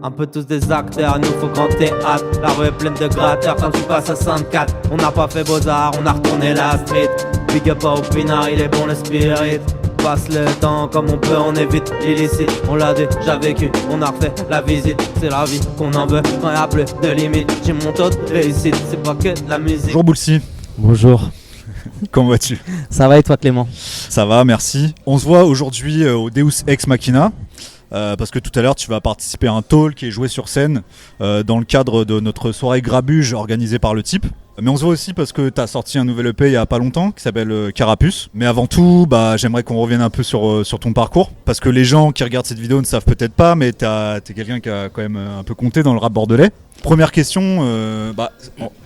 Un peu tous des acteurs, nous faut grand théâtre. La rue est pleine de gratteurs quand tu passes à 104. On n'a pas fait Beaux-Arts, on a retourné la street. Big up au pinard, il est bon le spirit. Passe le temps comme on peut, on évite l'illicite. On l'a déjà vécu, on a refait la visite. C'est la vie qu'on en veut quand y'a plus de limites. J'ai mon taux de réussite, c'est pas que de la musique. Bonjour Boulsi. Bonjour. Comment vas-tu? Ça va et toi Clément? Ça va, merci. On se voit aujourd'hui au Deus Ex Machina. Parce que tout à l'heure tu vas participer à un talk qui est joué sur scène dans le cadre de notre soirée Grabuge organisée par le type. Mais on se voit aussi parce que tu as sorti un nouvel EP il y a pas longtemps qui s'appelle Carapuce. Mais avant tout, j'aimerais qu'on revienne un peu sur ton parcours. Parce que les gens qui regardent cette vidéo ne savent peut-être pas, mais t'es quelqu'un qui a quand même un peu compté dans le rap bordelais. Première question,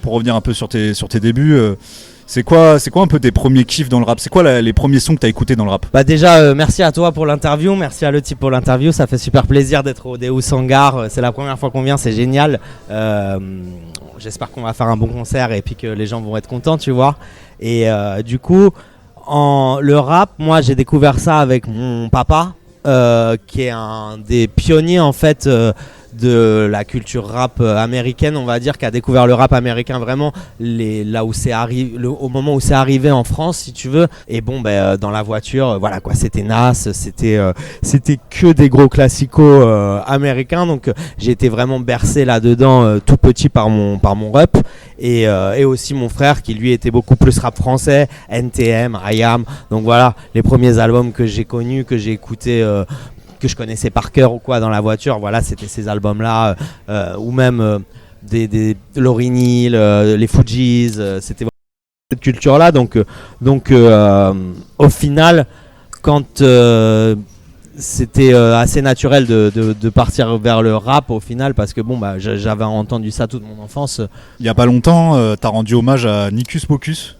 pour revenir un peu sur tes débuts, c'est quoi un peu tes premiers kiffs dans le rap? C'est quoi les premiers sons que t'as écoutés dans le rap? Déjà merci à toi pour l'interview, merci à le type pour l'interview, ça fait super plaisir d'être au Deus Hangar, c'est la première fois qu'on vient, c'est génial. J'espère qu'on va faire un bon concert et puis que les gens vont être contents, tu vois. Et du coup, le rap, moi j'ai découvert ça avec mon papa, qui est un des pionniers en fait de la culture rap américaine, on va dire, qui a découvert le rap américain vraiment là où c'est arrivé, au moment où c'est arrivé en France, si tu veux. Et dans la voiture, voilà quoi, c'était Nas, c'était que des gros classicos américains. Donc j'ai été vraiment bercé là-dedans tout petit par mon rep. Et aussi mon frère qui lui était beaucoup plus rap français, NTM, IAM. Donc voilà, les premiers albums que j'ai connus, que j'ai écoutés, que je connaissais par cœur ou quoi dans la voiture, voilà, c'était ces albums-là, ou même des Lauryn Hill, les Fugees, c'était cette culture-là. Donc au final, quand c'était assez naturel de partir vers le rap au final, parce que j'avais entendu ça toute mon enfance. Il y a pas longtemps, t'as rendu hommage à Nicus Pocus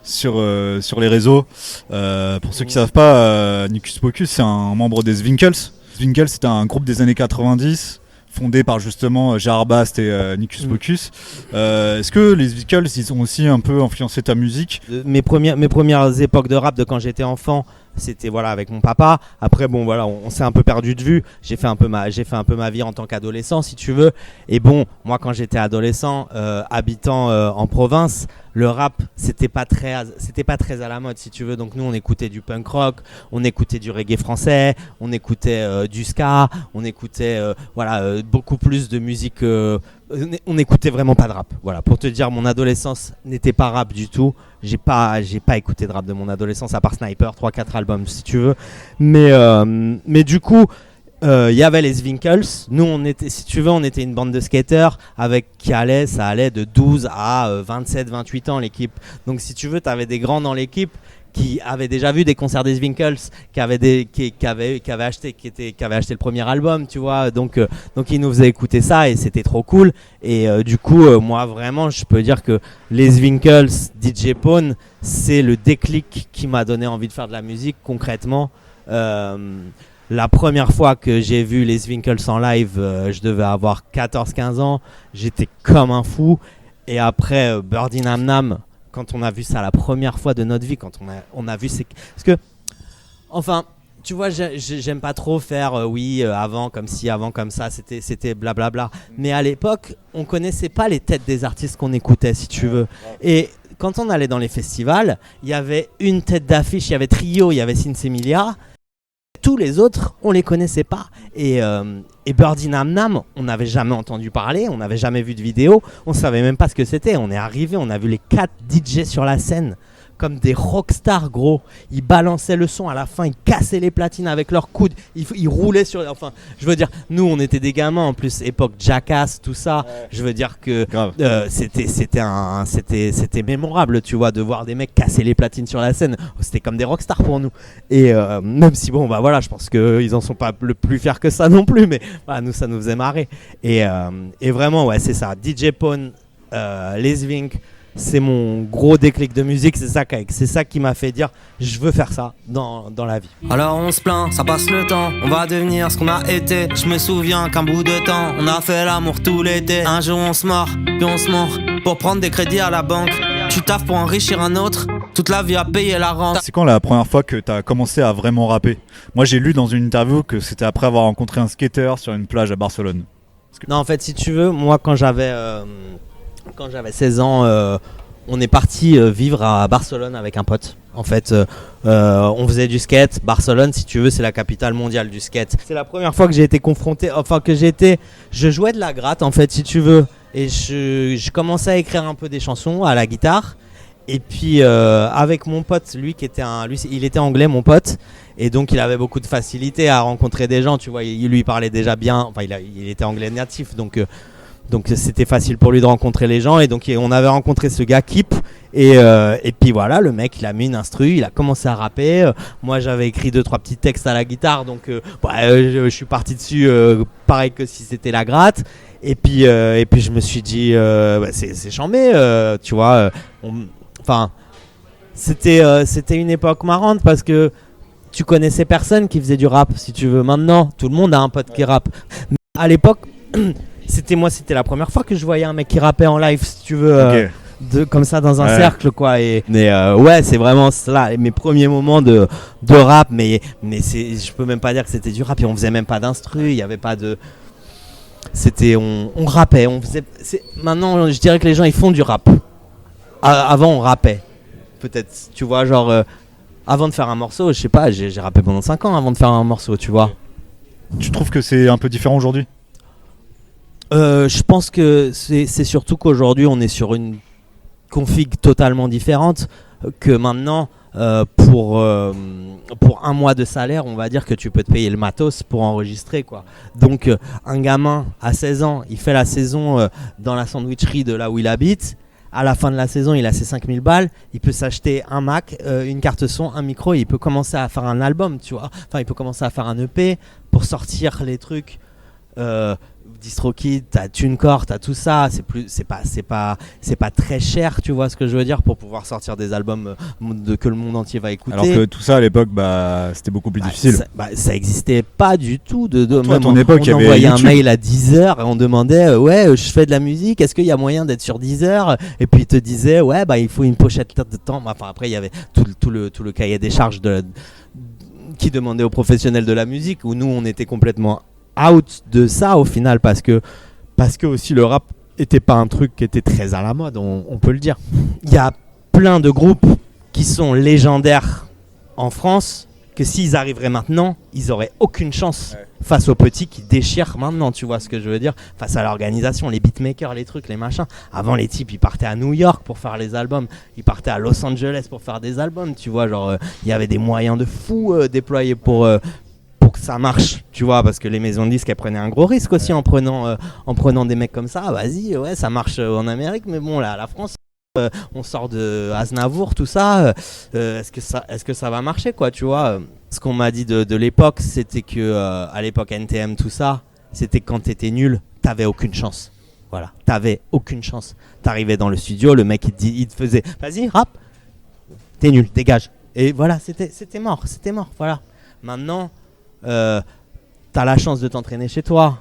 sur les réseaux. Pour ceux qui savent pas, Nicus Pocus c'est un membre des Zwinkels. Zwinkels c'était un groupe des années 90 fondé par justement Gérard Bast et Nicus Pocus. Est-ce que les Zwinkels ils ont aussi un peu influencé ta musique? Mes premières époques de rap de quand j'étais enfant, c'était avec mon papa. Après on s'est un peu perdu de vue. J'ai fait un peu ma vie en tant qu'adolescent, si tu veux. Et moi quand j'étais adolescent, habitant en province, le rap c'était pas très à la mode, si tu veux. Donc nous on écoutait du punk rock, on écoutait du reggae français, on écoutait du ska, on écoutait beaucoup plus de musique. On n'écoutait vraiment pas de rap. Voilà, pour te dire, mon adolescence n'était pas rap du tout. J'ai pas écouté de rap de mon adolescence à part Sniper, 3-4 albums si tu veux. Mais du coup, il y avait les Zwinkels. Nous, on était une bande de skaters ça allait de 12 à 27, 28 ans l'équipe. Donc si tu veux, tu avais des grands dans l'équipe qui avaient déjà vu des concerts des Zwinkels, qui avaient acheté le premier album, tu vois. Donc ils nous faisaient écouter ça et c'était trop cool. Et du coup, moi vraiment, je peux dire que les Zwinkels, DJ Pone, c'est le déclic qui m'a donné envie de faire de la musique concrètement. La première fois que j'ai vu les Zwinkels en live, je devais avoir 14-15 ans. J'étais comme un fou. Et après, Birdie Nam Nam, quand on a vu ça la première fois de notre vie, quand on a vu parce que, enfin, tu vois, j'aime pas trop faire avant comme ci, avant comme ça, c'était blablabla. Mais à l'époque, on connaissait pas les têtes des artistes qu'on écoutait, si tu veux. Et quand on allait dans les festivals, il y avait une tête d'affiche, il y avait Trio, il y avait Sinsemilia. Tous les autres, on les connaissait pas. Et Birdie Nam Nam, on n'avait jamais entendu parler, on n'avait jamais vu de vidéo, on savait même pas ce que c'était. On est arrivé, on a vu les 4 DJ sur la scène, comme des rockstars, gros. Ils balançaient le son à la fin, ils cassaient les platines avec leurs coudes, ils roulaient sur. Enfin, je veux dire, nous, on était des gamins en plus, époque Jackass, tout ça. Ouais. Je veux dire que c'était mémorable, tu vois, de voir des mecs casser les platines sur la scène. C'était comme des rockstars pour nous. Et même si je pense qu'ils en sont pas le plus fiers que ça non plus, mais nous, ça nous faisait marrer. Et vraiment, ouais, c'est ça. DJ Pone, les Zwink. C'est mon gros déclic de musique, c'est ça qui m'a fait dire je veux faire ça dans la vie. Alors on se plaint, ça passe le temps, on va devenir ce qu'on a été. Je me souviens qu'un bout de temps, on a fait l'amour tout l'été. Un jour on se mord, puis on se mord pour prendre des crédits à la banque. Tu taffes pour enrichir un autre, toute la vie à payer la rente. C'est quand la première fois que t'as commencé à vraiment rapper? Moi j'ai lu dans une interview que c'était après avoir rencontré un skater sur une plage à Barcelone. Non, en fait, si tu veux, moi, quand j'avais 16 ans, on est parti vivre à Barcelone avec un pote. En fait, on faisait du skate. Barcelone, si tu veux, c'est la capitale mondiale du skate. C'est la première fois que j'ai été confronté, je jouais de la gratte, en fait, si tu veux. Et je commençais à écrire un peu des chansons à la guitare. Et puis, avec mon pote, lui, il était anglais, mon pote. Et donc, il avait beaucoup de facilité à rencontrer des gens. Tu vois, il parlait déjà bien. Enfin, il était anglais natif. Donc, c'était facile pour lui de rencontrer les gens. Et donc, on avait rencontré ce gars, Kip. Et puis voilà, le mec, il a mis une instru, il a commencé à rapper. Moi, j'avais écrit 2-3 petits textes à la guitare. Donc, je suis parti dessus pareil que si c'était la gratte. Et puis, je me suis dit, c'est chambé, tu vois. C'était une époque marrante parce que tu connaissais personne qui faisait du rap, si tu veux. Maintenant, tout le monde a un pote qui rappe. Mais à l'époque, c'était la première fois que je voyais un mec qui rappait en live, si tu veux, comme ça dans un cercle, quoi. Mais c'est vraiment cela, mes premiers moments de rap. Mais je peux même pas dire que c'était du rap. Et on faisait même pas d'instru, il y avait pas de. On rappait, maintenant, je dirais que les gens ils font du rap. Avant, on rappait. Peut-être, tu vois, genre. Avant de faire un morceau, je sais pas, j'ai rappé pendant 5 ans avant de faire un morceau, tu vois. Tu trouves que c'est un peu différent aujourd'hui ? Je pense que c'est surtout qu'aujourd'hui on est sur une config totalement différente. Que maintenant, pour un mois de salaire, on va dire que tu peux te payer le matos pour enregistrer, quoi. Donc un gamin à 16 ans, il fait la saison dans la sandwicherie de là où il habite. À la fin de la saison, il a ses 5000 balles, il peut s'acheter un Mac, une carte son, un micro, et il peut commencer à faire un album, tu vois. Enfin, il peut commencer à faire un EP pour sortir les trucs. DistroKid, t'as TuneCore, t'as tout ça. C'est pas très cher, tu vois ce que je veux dire, pour pouvoir sortir des albums que le monde entier va écouter. Alors que tout ça à l'époque, c'était beaucoup plus difficile. Ça existait pas du tout. Toi, même à ton époque, il y on avait envoyait YouTube. un mail à Deezer et on demandait je fais de la musique, est-ce qu'il y a moyen d'être sur Deezer? Et puis ils te disaient il faut une pochette de temps. Enfin, après il y avait tout le cahier des charges qui demandait aux professionnels de la musique, où nous on était complètement out de ça au final, parce que aussi le rap était pas un truc qui était très à la mode, on peut le dire. Il y a plein de groupes qui sont légendaires en France, que s'ils arriveraient maintenant, ils auraient aucune chance face aux petits qui déchirent maintenant, tu vois ce que je veux dire, face à l'organisation, les beatmakers, les trucs, les machins. Avant, les types, ils partaient à New York pour faire les albums, ils partaient à Los Angeles pour faire des albums, tu vois, genre, il y avait des moyens de fou déployés pour que ça marche, tu vois, parce que les maisons de disques elles prenaient un gros risque aussi en prenant des mecs comme ça. Vas-y, ça marche en Amérique, mais bon, là, la France, on sort de Aznavour, tout ça. Est-ce que ça va marcher, quoi, tu vois. Ce qu'on m'a dit de l'époque, c'était que à l'époque NTM, tout ça, c'était que quand t'étais nul, t'avais aucune chance. Voilà, t'avais aucune chance. T'arrivais dans le studio, le mec il te faisait, vas-y, rap, t'es nul, dégage. Et voilà, c'était mort, voilà. Maintenant, t'as la chance de t'entraîner chez toi.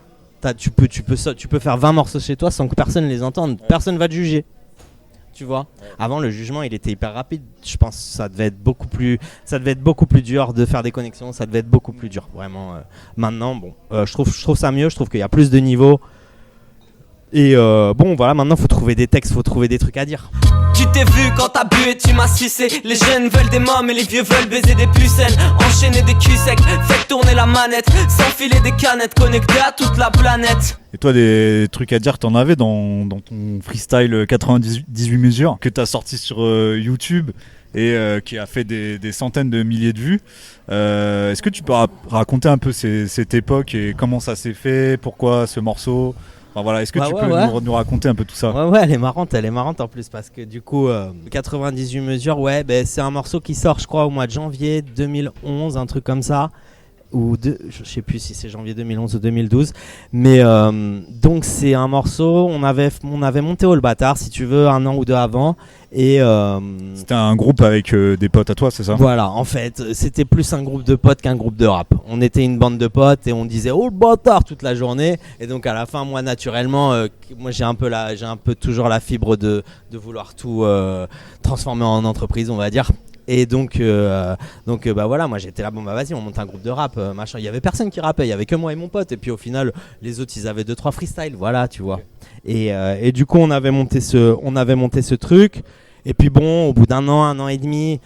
Tu peux faire 20 morceaux chez toi sans que personne les entende. Personne va te juger. Tu vois. Avant, le jugement, il était hyper rapide. Je pense que ça devait être beaucoup plus dur de faire des connexions. Ça devait être beaucoup plus dur, vraiment. Maintenant, je trouve ça mieux. Je trouve qu'il y a plus de niveaux. Et voilà, maintenant, faut trouver des textes, faut trouver des trucs à dire. Tu t'es vu quand t'as bu et tu m'as sucé. Les jeunes veulent des mômes et les vieux veulent baiser des pucelles. Enchaîner des culs secs, faites tourner la manette. S'enfiler des canettes, connectées à toute la planète. Et toi, des trucs à dire, t'en avais dans ton freestyle 98 mesures que t'as sorti sur YouTube et qui a fait des centaines de milliers de vues. Est-ce que tu peux raconter un peu cette époque et comment ça s'est fait, pourquoi ce morceau? Enfin, voilà, est-ce que tu peux nous raconter un peu tout ça? Ouais, elle est marrante en plus, parce que du coup 98 mesures, c'est un morceau qui sort, je crois, au mois de janvier 2011, un truc comme ça, je sais plus si c'est janvier 2011 ou 2012, mais donc c'est un morceau, on avait monté au Le Bâtard, si tu veux, 1 an ou 2 avant, et c'était un groupe avec des potes à toi, c'est ça? Voilà, en fait, c'était plus un groupe de potes qu'un groupe de rap. On était une bande de potes et on disait oh le bâtard toute la journée, et donc à la fin, moi naturellement, moi j'ai un peu toujours la fibre de vouloir tout transformer en entreprise, on va dire. Et donc bah voilà, moi j'étais là, bon bah vas-y, on monte un groupe de rap, machin. Il y avait personne qui rappait, il y avait que moi et mon pote. Et puis au final, les autres ils avaient 2-3 freestyles, voilà, tu vois. Et du coup on avait monté ce truc. Et puis bon, au bout d'un an et demi,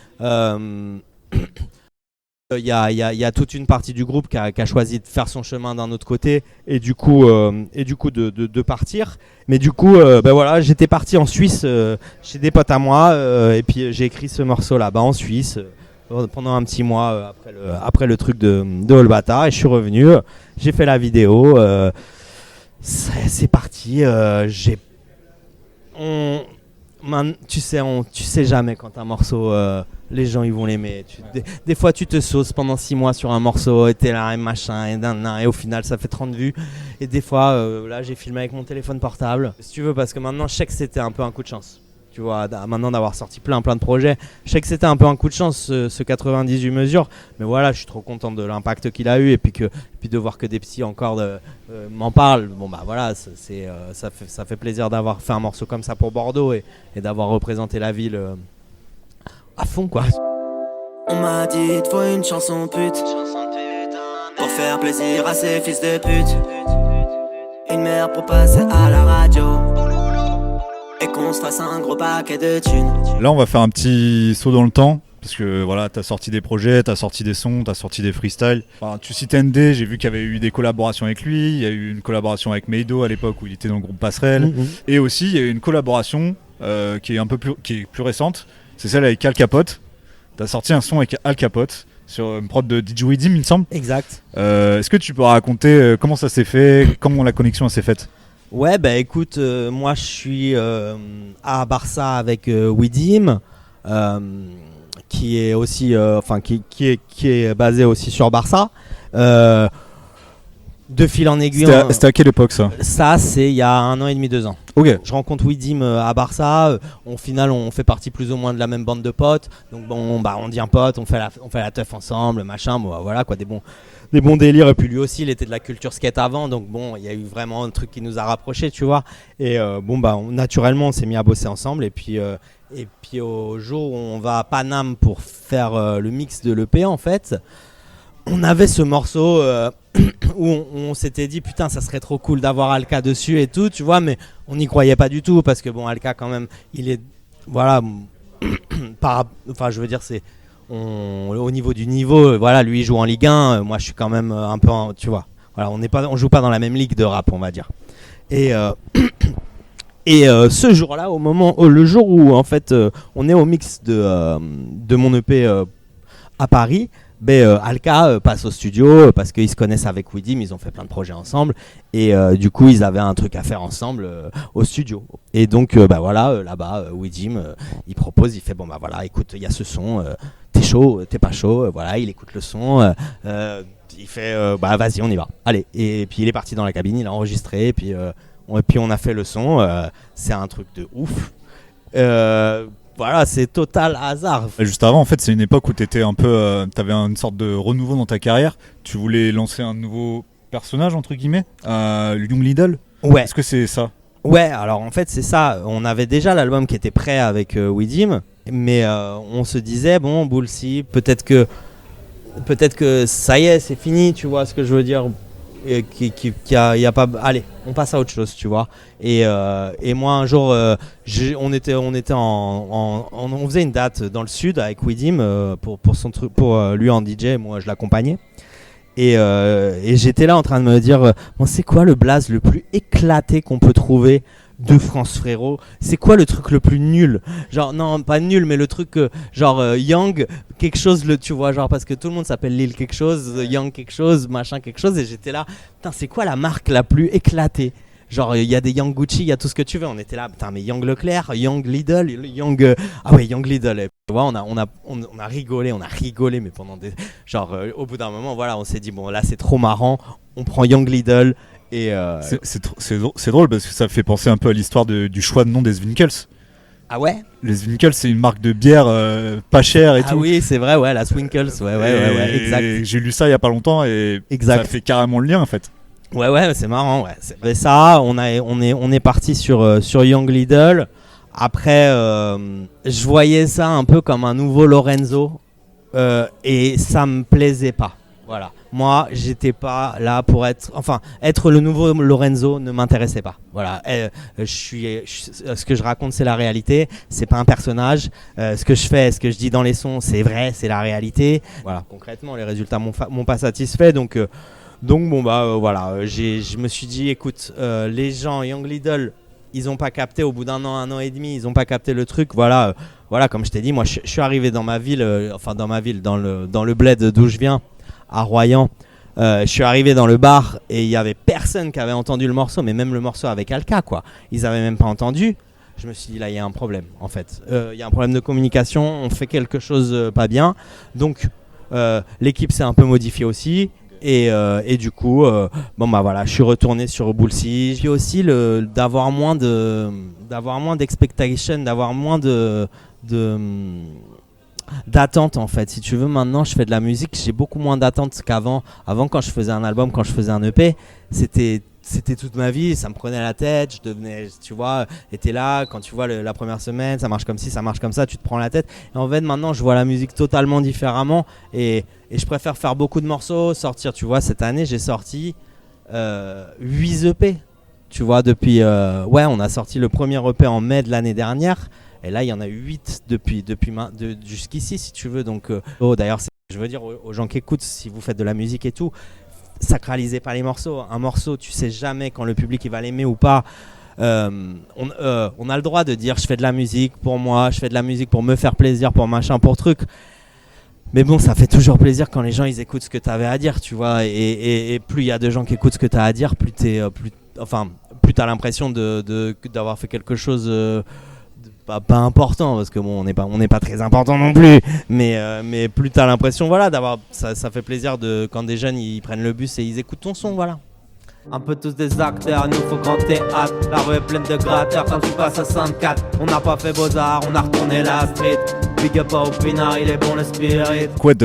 il y a toute une partie du groupe qui a choisi de faire son chemin d'un autre côté et du coup de partir. Mais du coup, ben voilà, j'étais parti en Suisse chez des potes à moi et puis j'ai écrit ce morceau là-bas en Suisse pendant un petit mois après le truc de Olbata et je suis revenu, j'ai fait la vidéo, c'est parti, tu sais jamais quand un morceau les gens ils vont l'aimer. Des fois tu te sauces pendant 6 mois sur un morceau et t'es là et machin et au final ça fait 30 vues. Et des fois là j'ai filmé avec mon téléphone portable. Si tu veux, parce que maintenant je sais que c'était un peu un coup de chance. Tu vois, maintenant d'avoir sorti plein de projets, je sais que c'était un peu un coup de chance ce 98 mesures. Mais voilà, je suis trop content de l'impact qu'il a eu et puis de voir que des petits encore m'en parlent. Bon bah voilà, ça fait plaisir d'avoir fait un morceau comme ça pour Bordeaux et d'avoir représenté la ville à fond quoi. On m'a dit il te faut une chanson pute pour faire plaisir à ces fils de pute. Une mère pour passer à la radio et qu'on se fasse un gros paquet de thunes. Là on va faire un petit saut dans le temps. Parce que voilà, t'as sorti des projets, t'as sorti des sons, t'as sorti des freestyles. Enfin, tu cites ND, j'ai vu qu'il y avait eu des collaborations avec lui. Il y a eu une collaboration avec Meido à l'époque où il était dans le groupe Passerelle. Et aussi il y a eu une collaboration qui est plus récente. C'est celle avec Al Capote. T'as sorti un son avec Al Capote sur une prod de DJ Widim, il me semble. Exact. Est-ce que tu peux raconter comment ça s'est fait, comment la connexion s'est faite? Ouais, bah écoute, moi je suis à Barça avec Widim, qui est aussi, qui est basé aussi sur Barça. De fil en aiguille. C'était à quelle époque ça? Ça, c'est il y a 1 an et demi, 2 ans. Ok. Je rencontre Widim à Barça. Au final, on fait partie plus ou moins de la même bande de potes. Donc bon, bah on devient potes, on fait la teuf ensemble, machin. Bon, voilà quoi, des bons délires. Et puis lui aussi, il était de la culture skate avant. Donc bon, il y a eu vraiment un truc qui nous a rapprochés, tu vois. Et bon bah naturellement, on s'est mis à bosser ensemble. Et puis au jour où on va à Paname pour faire le mix de l'EP en fait, on avait ce morceau où on s'était dit putain ça serait trop cool d'avoir Alka dessus et tout, tu vois, mais on n'y croyait pas du tout parce que bon Alka quand même il est voilà enfin je veux dire c'est au niveau du niveau, voilà, lui il joue en Ligue 1, moi je suis quand même un peu tu vois, voilà, on joue pas dans la même ligue de rap on va dire. Et ce jour-là, le jour où en fait on est au mix de mon EP à Paris, Alka passe au studio parce qu'ils se connaissent avec Widim, ils ont fait plein de projets ensemble et du coup ils avaient un truc à faire ensemble au studio. Et donc voilà, là-bas Widim il propose, il fait bon bah voilà, écoute, il y a ce son, t'es chaud, t'es pas chaud, voilà, il écoute le son, il fait bah vas-y on y va, allez. Et puis il est parti dans la cabine, il a enregistré et puis on a fait le son, c'est un truc de ouf. Voilà, c'est total hasard. Juste avant, en fait, c'est une époque où t'étais un peu, t'avais une sorte de renouveau dans ta carrière. Tu voulais lancer un nouveau personnage entre guillemets, Young Lidl. Ouais. Est-ce que c'est ça? Ouais, alors en fait c'est ça. On avait déjà l'album qui était prêt avec Widim, mais on se disait bon, Bullsy, peut-être que ça y est, c'est fini. Tu vois ce que je veux dire? Et y a pas, allez, on passe à autre chose, tu vois. Et moi un jour on faisait une date dans le sud avec Widim pour son truc, pour lui en DJ, moi je l'accompagnais et j'étais là en train de me dire bon, c'est quoi le blaze le plus éclaté qu'on peut trouver de France Frérot? C'est quoi le truc le plus nul? Genre non, pas nul, mais le truc genre Young quelque chose, tu vois, genre parce que tout le monde s'appelle Lil quelque chose, Young quelque chose, machin quelque chose, et j'étais là, putain, c'est quoi la marque la plus éclatée? Genre il y a des Young Gucci, il y a tout ce que tu veux. On était là, putain, mais Young Leclerc, Young Lidl, Young ah ouais, Young Lidl. Tu vois, on a rigolé mais pendant des genre au bout d'un moment, voilà, on s'est dit bon là c'est trop marrant, on prend Young Lidl. Et c'est drôle parce que ça fait penser un peu à l'histoire du choix de nom des Zwinkels. Ah ouais? Les Zwinkels, c'est une marque de bière pas chère et tout. Ah oui, c'est vrai, ouais, la Zwinkels, ouais, exact. J'ai lu ça il y a pas longtemps et exact. Ça fait carrément le lien en fait. Ouais, c'est marrant, ouais. C'est ça, on est parti sur Young Lidl. Après, je voyais ça un peu comme un nouveau Lorenzo et ça me plaisait pas. Voilà. Moi, j'étais pas là pour être le nouveau Lorenzo ne m'intéressait pas. Voilà. Ce que je raconte, c'est la réalité. C'est pas un personnage. Ce que je fais, ce que je dis dans les sons, c'est vrai, c'est la réalité. Voilà. Concrètement, les résultats m'ont pas satisfait. Donc bon voilà. Je me suis dit, écoute, les gens Young Lidl, ils ont pas capté au bout d'un an et demi, ils ont pas capté le truc. Voilà. Comme je t'ai dit, moi, je suis arrivé dans ma ville, dans le bled d'où je viens, à Royan. Je suis arrivé dans le bar et il y avait personne qui avait entendu le morceau, mais même le morceau avec Alka, quoi. Ils avaient même pas entendu. Je me suis dit, là, il y a un problème, en fait. Il y a un problème de communication, on fait quelque chose pas bien. Donc, l'équipe s'est un peu modifiée aussi. Et du coup, je suis retourné sur Bullseye. Puis aussi d'avoir moins d'expectation, d'avoir moins d'attente en fait. Si tu veux, maintenant je fais de la musique, j'ai beaucoup moins d'attente qu'avant. Avant, quand je faisais un album, quand je faisais un EP, c'était toute ma vie, ça me prenait la tête, je devenais, tu vois, était là, quand tu vois la première semaine, ça marche comme ci, ça marche comme ça, tu te prends la tête. Et en fait, maintenant, je vois la musique totalement différemment et je préfère faire beaucoup de morceaux, sortir, tu vois, cette année, j'ai sorti 8 EP, tu vois, depuis, on a sorti le premier EP en mai de l'année dernière, et là, il y en a 8 jusqu'ici, si tu veux, donc, d'ailleurs, je veux dire aux gens qui écoutent, si vous faites de la musique et tout, sacralisez pas les morceaux. Un morceau, tu sais jamais quand le public il va l'aimer ou pas. On a le droit de dire je fais de la musique pour moi, je fais de la musique pour me faire plaisir, pour machin, pour truc. Mais bon, ça fait toujours plaisir quand les gens ils écoutent ce que tu avais à dire, tu vois. Et plus il y a de gens qui écoutent ce que tu as à dire, plus tu as l'impression d'avoir fait quelque chose pas important, parce que bon, on n'est pas très important non plus, mais plus t'as l'impression, voilà, d'avoir ça fait plaisir quand des jeunes ils prennent le bus et ils écoutent ton son, voilà. Un peu tous des acteurs, nous faut grand théâtre. La rue est pleine de gratteurs quand tu passes à 64. On n'a pas fait Beaux-Arts, on a retourné la street. Big up au Pinard, il est bon le spirit. Quad,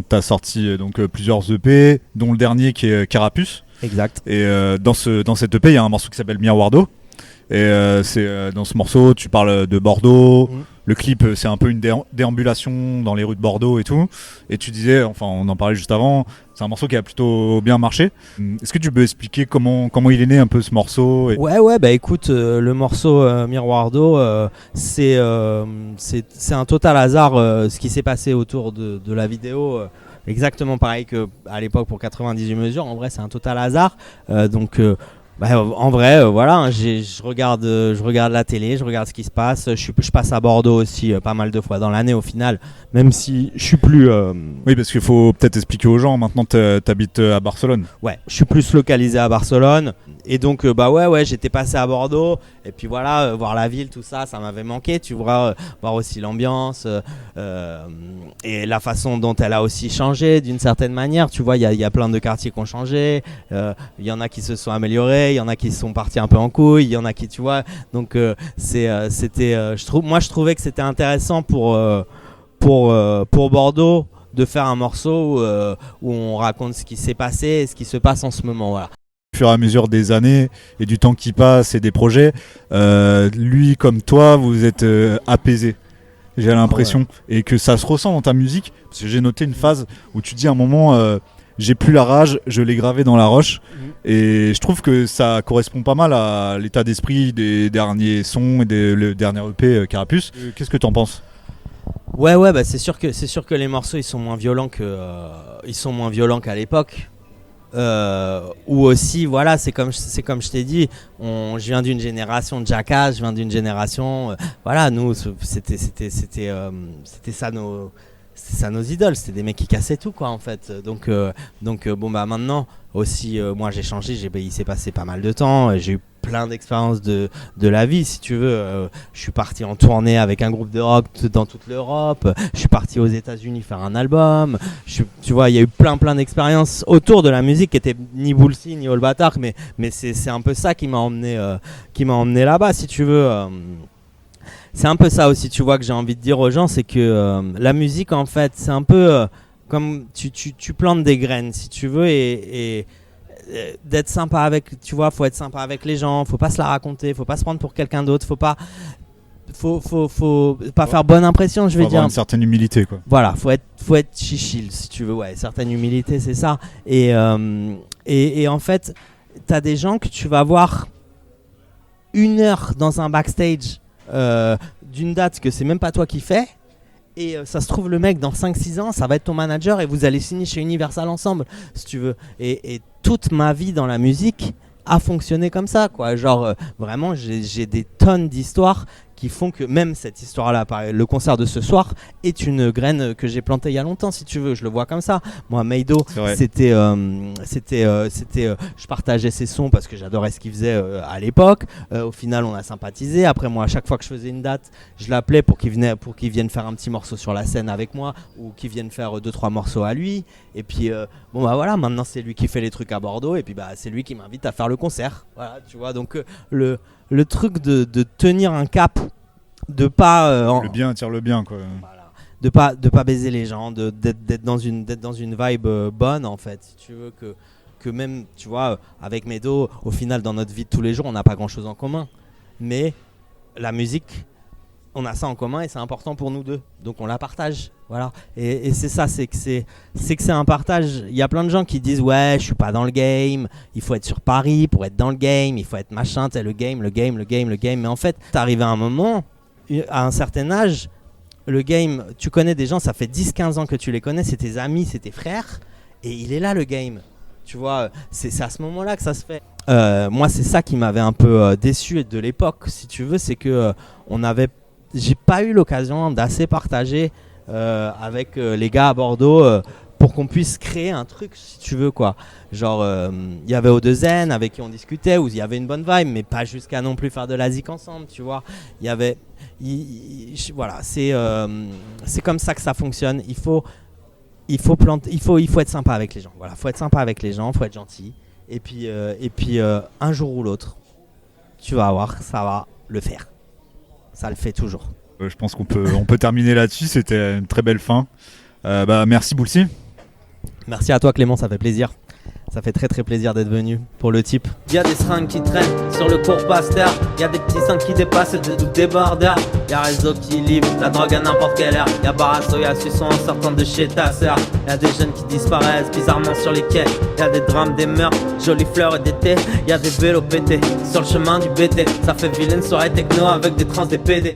t'as sorti plusieurs EP, dont le dernier qui est Carapuce. Exact. Et dans cet EP, il y a un morceau qui s'appelle Miroirdo. Et dans ce morceau, tu parles de Bordeaux. Le clip, c'est un peu une déambulation dans les rues de Bordeaux et tout. Et tu disais, enfin, on en parlait juste avant, c'est un morceau qui a plutôt bien marché. Est-ce que tu peux expliquer comment il est né un peu ce morceau Ouais, bah écoute, le morceau Miroirdo, c'est un total hasard ce qui s'est passé autour de la vidéo. Exactement pareil qu'à l'époque pour 98 mesures. En vrai, c'est un total hasard. En vrai, voilà, je regarde la télé, je regarde ce qui se passe. Je passe à Bordeaux aussi pas mal de fois dans l'année au final, même si je suis plus. Oui, parce qu'il faut peut-être expliquer aux gens. Maintenant, t'habites à Barcelone. Ouais, je suis plus localisé à Barcelone. Et donc, j'étais passé à Bordeaux. Et puis voilà, voir la ville, tout ça, ça m'avait manqué. Tu vois, voir aussi l'ambiance et la façon dont elle a aussi changé d'une certaine manière. Tu vois, il y a plein de quartiers qui ont changé. Il y en a qui se sont améliorés, il y en a qui sont partis un peu en couille, il y en a qui, tu vois. Donc, je trouvais que c'était intéressant pour Bordeaux de faire un morceau où on raconte ce qui s'est passé et ce qui se passe en ce moment. Voilà. Au fur et à mesure des années et du temps qui passe et des projets, lui comme toi, vous êtes apaisé, j'ai l'impression, et que ça se ressent dans ta musique. Parce que j'ai noté une phase où tu dis à un moment, j'ai plus la rage, je l'ai gravé dans la roche. Et je trouve que ça correspond pas mal à l'état d'esprit des derniers sons et le dernier EP Carapuce. Qu'est-ce que t'en penses ? Ouais, bah c'est sûr que les morceaux ils sont moins violents qu'à l'époque. Ou aussi, voilà, c'est comme je t'ai dit, je viens d'une génération de Jackass, je viens d'une génération, voilà, nous c'était ça nos idoles, c'était des mecs qui cassaient tout, quoi, en fait. Donc maintenant aussi, moi j'ai changé, il s'est passé pas mal de temps, j'ai eu plein d'expériences de la vie, si tu veux. Je suis parti en tournée avec un groupe de rock dans toute l'Europe, je suis parti aux États-Unis faire un album, tu vois, il y a eu plein d'expériences autour de la musique qui étaient ni Bullseye ni All Bâtard, mais c'est un peu ça qui m'a emmené là-bas, si tu veux. C'est un peu ça aussi, tu vois, que j'ai envie de dire aux gens, c'est que la musique, en fait, c'est un peu comme tu plantes des graines, si tu veux, et d'être sympa avec, tu vois, faut être sympa avec les gens, faut pas se la raconter, faut pas se prendre pour quelqu'un d'autre, faut pas faut pas faire bonne impression, je vais Faut avoir dire. une certaine humilité, quoi. Voilà, faut être chill si tu veux, ouais, certaine humilité, c'est ça. Et en fait, t'as des gens que tu vas voir 1 heure dans un backstage d'une date que c'est même pas toi qui fais. Et ça se trouve, le mec, dans 5-6 ans, ça va être ton manager et vous allez signer chez Universal ensemble, si tu veux. Et toute ma vie dans la musique a fonctionné comme ça, quoi. Genre, vraiment, j'ai des tonnes d'histoires qui font que même cette histoire-là, le concert de ce soir, est une graine que j'ai plantée il y a longtemps, si tu veux. Je le vois comme ça. Moi, Meido, c'était, je partageais ses sons parce que j'adorais ce qu'il faisait à l'époque. Au final, on a sympathisé. Après, moi, à chaque fois que je faisais une date, je l'appelais pour qu'il vienne faire un petit morceau sur la scène avec moi ou qu'il vienne faire 2-3 morceaux à lui. Et puis, bon, bah voilà, maintenant, c'est lui qui fait les trucs à Bordeaux. Et puis, bah, c'est lui qui m'invite à faire le concert. Voilà, tu vois. Donc, le truc de tenir un cap, de pas le bien attire le bien, quoi. Voilà. de pas baiser les gens, d'être dans une vibe bonne, en fait, si tu veux, que même, tu vois, avec Meido, au final, dans notre vie de tous les jours, on n'a pas grand chose en commun, mais la musique, on a ça en commun et c'est important pour nous deux, donc on la partage. Voilà. Et c'est ça, c'est que c'est un partage. Il y a plein de gens qui disent ouais, je suis pas dans le game, il faut être sur Paris pour être dans le game, il faut être machin, t'es le game. Mais en fait, t'arrives à un moment, à un certain âge, le game, tu connais des gens, ça fait 10-15 ans que tu les connais, c'est tes amis, c'est tes frères, et il est là le game. Tu vois, c'est à ce moment-là que ça se fait. Moi, c'est ça qui m'avait un peu déçu de l'époque, si tu veux, c'est que j'ai pas eu l'occasion d'assez partager avec les gars à Bordeaux pour qu'on puisse créer un truc, si tu veux, quoi. Genre, il y avait O2N avec qui on discutait, où il y avait une bonne vibe, mais pas jusqu'à non plus faire de la zik ensemble, tu vois. Il y avait... voilà, c'est comme ça que ça fonctionne. Il faut être sympa avec les gens. Voilà, faut être sympa avec les gens, faut être gentil. Et puis un jour ou l'autre, tu vas voir, ça va le faire. Ça le fait toujours. Je pense qu'on peut terminer là-dessus. C'était une très belle fin. Merci Boulsi. Merci à toi Clément, ça fait plaisir. Ça fait très très plaisir d'être venu pour le type. Y'a des seringues qui traînent sur le cours Pasteur. Y'a des petits seins qui dépassent de tout débordeur. Y'a réseau qui livre la drogue à n'importe quelle heure. Y'a Barasso, y'a Suçon en sortant de chez ta sœur. Y'a des jeunes qui disparaissent bizarrement sur les quais. Y'a des drames, des meurtres, jolies fleurs et d'été. Y'a des vélos pétés sur le chemin du BT. Ça fait vilaine soirée techno avec des trans des PD.